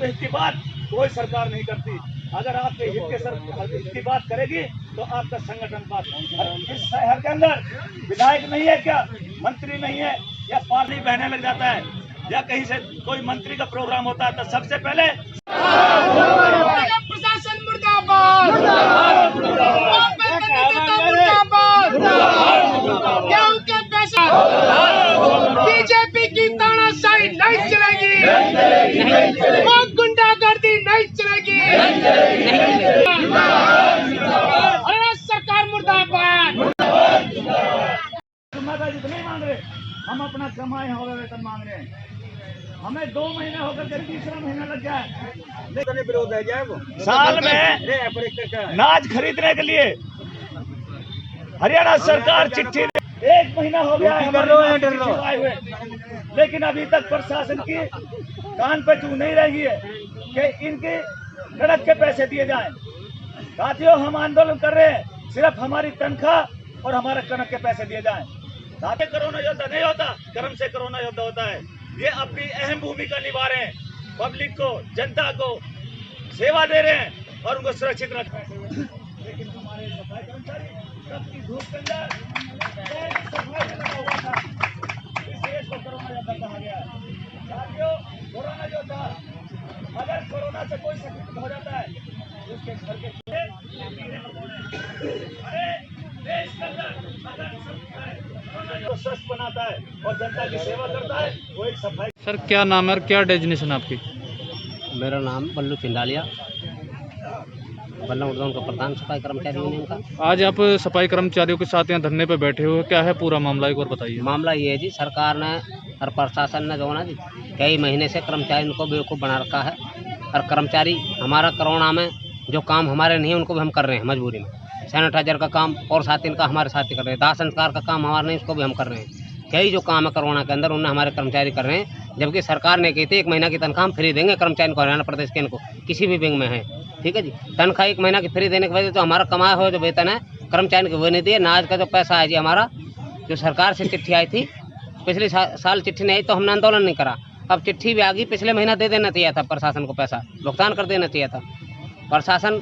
तो हित की बात कोई सरकार नहीं करती। अगर आपके हित की बात करेगी तो आपका संगठन बात। इस शहर के अंदर विधायक नहीं है क्या, मंत्री नहीं है, या पानी बहने लग जाता है, या कहीं से कोई मंत्री का प्रोग्राम होता है तो सबसे पहले प्रशासन मुर्दाबाद, गेहूं के पैसे बीजेपी की तानाशाही नहीं चलेगी, वो गुंडागर्दी नहीं चलेगी। अरे सरकार मुर्दाबाद। नहीं मांग रहे, हम अपना कमाए हुए वेतन मांग रहे हैं। हमें 2 महीने होकर के तीसरा महीना लग जाए, लेकिन विरोध है जाए वो साल में नाज खरीदने के लिए हरियाणा सरकार चिट्ठी 1 महीना हो गया है आए हुए, लेकिन अभी तक प्रशासन की कान पे चू नहीं रही है कि इनके कड़क के पैसे दिए जाएं। साथियों, हम आंदोलन कर रहे हैं, सिर्फ हमारी तनख्वाह और हमारे कड़क के पैसे दिए जाएं। साथ कोरोना योद्धा नहीं होता, कर्म से कोरोना योद्धा होता है। ये अपनी अहम भूमिका निभा रहे हैं, पब्लिक को, जनता को सेवा दे रहे हैं और उनको सुरक्षित रख रहे हैं। लेकिन हमारे सफाई कर्मचारी सबकी धूप के अंदर सफाई में लगा हुआ था, इसलिए इसको कोरोना योद्धा कहा गया है। साथियों, कोरोना योद्धा अगर कोरोना से कोई संक्रमित हो जाता है तो उसके घर के देश के अंदर अगर स्वस्थ बनाता है और जनता की सेवा करता है, वो एक सफाई। सर, क्या नाम है और क्या डेजिग्नेशन आपकी? मेरा नाम बल्लू चिंडालिया, बल्लम उद्यान का प्रधान सफाई कर्मचारी यूनियन का। आज आप सफाई कर्मचारियों के साथ यहाँ धरने पे बैठे हो, क्या है पूरा मामला, एक और बताइए। मामला ये है जी, सरकार ने और प्रशासन ने जो ना जी कई महीने से कर्मचारियों को बेवकूफ़ बना रखा है, और कर्मचारी हमारा कोरोना में जो काम हमारे नहीं है उनको भी हम कर रहे हैं मजबूरी में। सैनिटाइजर का काम और साथ इनका हमारे साथ ही कर रहे हैं, दाह संस्कार का काम हमारा नहीं, उसको भी हम कर रहे हैं। कई जो काम है कोरोना के अंदर उन्हें हमारे कर्मचारी कर रहे हैं, जबकि सरकार ने कही थी 1 महीना की तनख्वाह हम फ्री देंगे कर्मचारी को, हरियाणा प्रदेश के इनको किसी भी बैंक में है, ठीक है जी। तनख्वाह 1 महीना की फ्री देने की वजह तो हमारा कमाया हुआ जो वेतन है कर्मचारी को वो नहीं दिए। नाज का जो पैसा है जी हमारा, जो सरकार से चिट्ठी आई थी, पिछले साल चिट्ठी नहीं आई तो हमने आंदोलन नहीं करा। अब चिट्ठी भी आ गई, पिछले महीना दे देना चाहिए था प्रशासन को, पैसा भुगतान कर देना चाहिए था। प्रशासन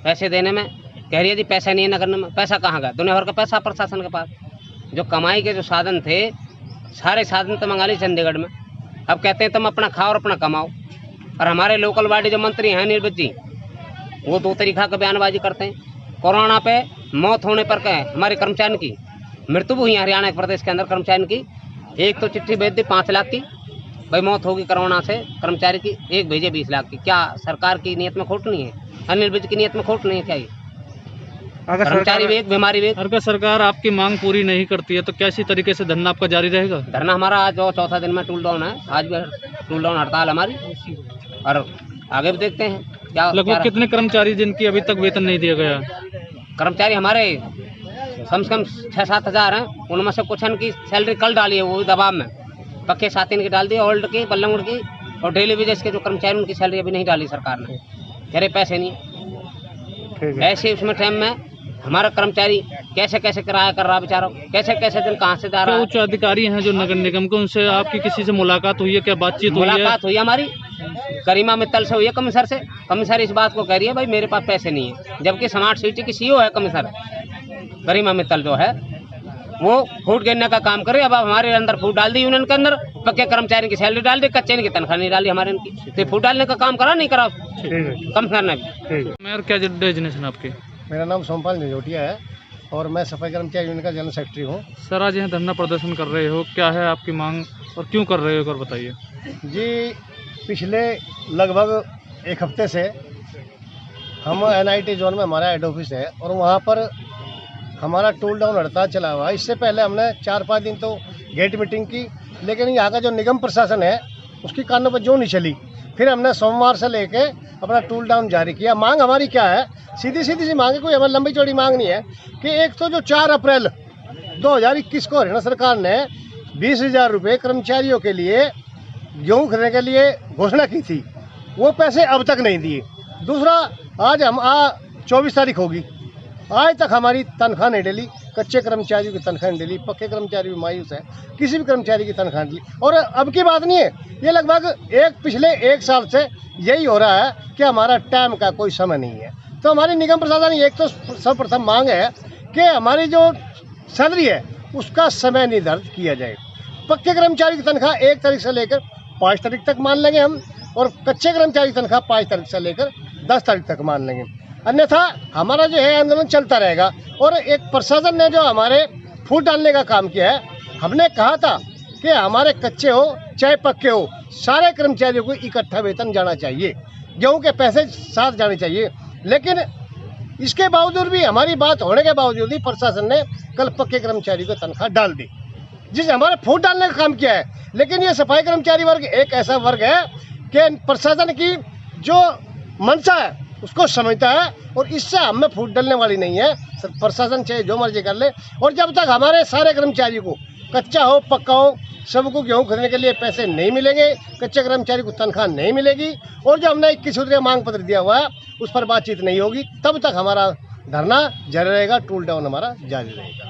पैसे देने में कह रही है जी पैसा नहीं है नगर में। पैसा कहाँ गया? दुनिया भर का पैसा प्रशासन के पास। जो कमाई के जो साधन थे, सारे साधन तो मंगा ली चंडीगढ़ में। अब कहते हैं तुम अपना खाओ और अपना कमाओ। और हमारे लोकल बॉडी जो मंत्री हैं निर्भत जी, वो 2 तरीक़ा का बयानबाजी करते हैं। कोरोना पे मौत होने पर क्या है, हमारे कर्मचारी की मृत्यु हुई है हरियाणा प्रदेश के अंदर कर्मचारी की। एक तो चिट्ठी भेज दी 5 लाख की, भाई मौत होगी कोरोना से कर्मचारी की, एक भेजे 20 लाख की। क्या सरकार की नीयत में खोट नहीं है? अनिल विज की नीयत में खोट नहीं है क्या? ये कर्मचारी भी एक, बीमारी भी एक। अगर सरकार आपकी मांग पूरी नहीं करती है तो कैसी तरीके से धरना आपका जारी रहेगा? धरना हमारा आज जो 4था दिन में टूल डाउन है, आज भी टूल डाउन हड़ताल हमारी, और आगे भी देखते हैं क्या। लगभग कितने कर्मचारी जिनकी अभी तक वेतन नहीं दिया गया? कर्मचारी हमारे कम से कम 6-7 हज़ार हैं, उनमें से कुछ की सैलरी कल डाली है, वो भी दबाव में पक्के 7 दिन की डाल दी, ओल्ड की, बल्लमगढ़ की और डेली वेजेस के जो कर्मचारी उनकी सैलरी अभी नहीं डाली सरकार ने, कह रहे पैसे नहीं। ऐसे उसमें टाइम में हमारा कर्मचारी कैसे कैसे किराया कर रहा बेचारा, कैसे कैसे दिन कहाँ से जा रहा है। उच्च अधिकारी हैं जो नगर निगम के, उनसे आपकी किसी से मुलाकात हुई है क्या, बातचीत हुई है? मुलाकात हुई हमारी करीमा मित्तल से हुई है, कमिश्नर से। कमिश्नर इस बात को कह रही है भाई मेरे पास पैसे नहीं है, जबकि स्मार्ट सिटी की सीईओ है कमिश्नर करीमा मित्तल जो है, वो फूड गिनने का काम करे। अब हमारे अंदर फूड डाल दी यूनियन के अंदर, पक्के कर्मचारी की सैलरी डाल दी, कच्चे की तनख्वाह नहीं डाली हमारे इनकी। तो फूड डालने का काम करा नहीं करा कमिश्नर ने भी। मेयर, क्या डेजिग्नेशन आपकी? मेरा नाम सोमपाल निजोटिया है और मैं सफाई कर्मचारी यूनियन का जनरल सेक्रेटरी हूँ। सर, आज यहाँ धरना प्रदर्शन कर रहे हो, क्या है आपकी मांग और क्यों कर रहे हो, एक और बताइए। जी, पिछले लगभग 1 हफ्ते से हम NIT जोन में हमारा हेड ऑफिस है और वहाँ पर हमारा टूल डाउन हड़ताल चला हुआ है। इससे पहले हमने 4-5 दिन तो गेट मीटिंग की, लेकिन यहाँ का जो निगम प्रशासन है उसकी कानों पर जो नहीं चली। फिर हमने सोमवार से लेके अपना टूल डाउन जारी किया। मांग हमारी क्या है, सीधी सी मांग है, कोई हमारी लंबी चौड़ी मांग नहीं है कि एक तो जो 4 अप्रैल 2021 को हरियाणा सरकार ने 20,000 रुपये कर्मचारियों के लिए गेहूँ खरीदने के लिए घोषणा की थी, वो पैसे अब तक नहीं दिए। दूसरा, आज हम 24 तारीख होगी, आज तक हमारी तनख्वाह नहीं डली, कच्चे कर्मचारियों की तनख्वाह नहीं डली, पक्के कर्मचारी भी मायूस है, किसी भी कर्मचारी की तनख्वाह नहीं डली। और अब की बात नहीं है, ये लगभग पिछले 1 साल से यही हो रहा है कि हमारा टाइम का कोई समय नहीं है। तो हमारी निगम प्रशासन एक तो सर्वप्रथम मांग है कि हमारी जो सैलरी है उसका समय निर्धारित किया जाए। पक्के कर्मचारी की तनख्वाह 1 तारीख से लेकर 5 तारीख तक मान लेंगे हम, और कच्चे कर्मचारी की तनख्वाह 5 तारीख से लेकर 10 तारीख तक मान लेंगे, अन्यथा हमारा जो है आंदोलन चलता रहेगा। और एक प्रशासन ने जो हमारे फूट डालने का काम किया है, हमने कहा था कि हमारे कच्चे हो चाहे पक्के हो, सारे कर्मचारियों को इकट्ठा वेतन जाना चाहिए, गेहूं के पैसे साथ जाने चाहिए। लेकिन इसके बावजूद भी, हमारी बात होने के बावजूद ही प्रशासन ने कल पक्के कर्मचारी को तनख्वाह डाल दी, जिसने हमारे फूट डालने का काम किया है। लेकिन ये सफाई कर्मचारी वर्ग एक ऐसा वर्ग है कि प्रशासन की जो मंशा है उसको समझता है, और इससे हमें फूट डालने वाली नहीं है। प्रशासन चाहे जो मर्जी कर ले, और जब तक हमारे सारे कर्मचारियों को, कच्चा हो पक्का हो, सबको गेहूँ खरीदने के लिए पैसे नहीं मिलेंगे, कच्चे कर्मचारी को तनख्वाह नहीं मिलेगी, और जो हमने 21 सूत्रीय मांग पत्र दिया हुआ है उस पर बातचीत नहीं होगी, तब तक हमारा धरना जारी रहेगा, टूल डाउन हमारा जारी रहेगा।